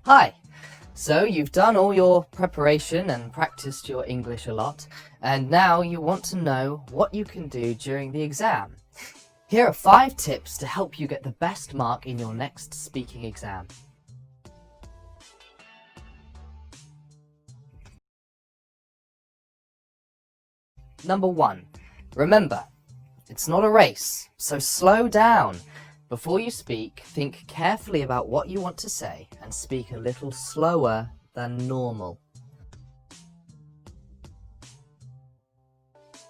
Hi! So you've done all your preparation and practiced your English a lot, and now you want to know what you can do during the exam. Here are 5 tips to help you get the best mark in your next speaking exam. Number 1. Remember, it's not a race, so slow down. Before you speak, think carefully about what you want to say and speak a little slower than normal.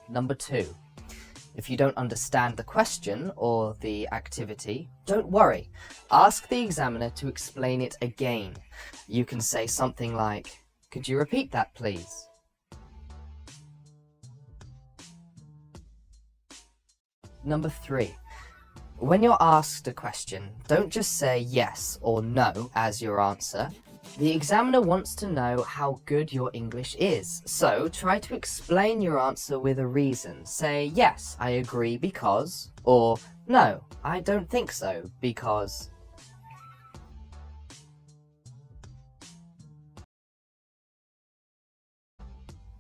Number 2. If you don't understand the question or the activity, don't worry. Ask the examiner to explain it again. You can say something like, "Could you repeat that, please?" Number 3. When you're asked a question, don't just say yes or no as your answer. The examiner wants to know how good your English is, so try to explain your answer with a reason. Say, "Yes, I agree because," or "No, I don't think so because."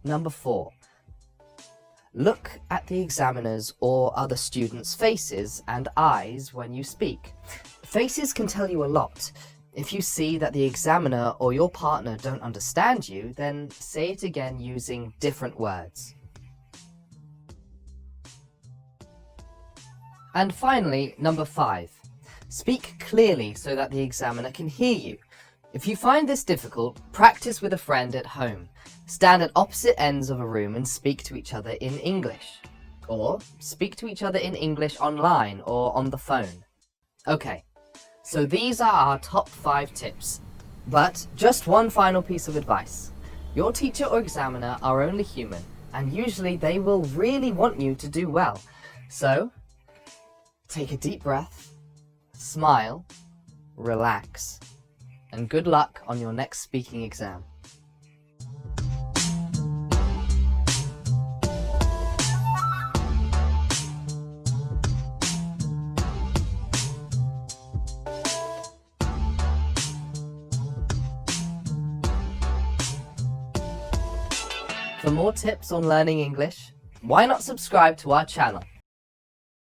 Number 4. Look at the examiner's or other students' faces and eyes when you speak. Faces can tell you a lot. If you see that the examiner or your partner don't understand you, then say it again using different words. And finally, number 5. Speak clearly so that the examiner can hear you. If you find this difficult, practice with a friend at home. Stand at opposite ends of a room and speak to each other in English. Or speak to each other in English online or on the phone. Okay, so these are our top 5 tips. But just one final piece of advice. Your teacher or examiner are only human, and usually they will really want you to do well. So, take a deep breath, smile, relax, and good luck on your next speaking exam. For more tips on learning English, why not subscribe to our channel?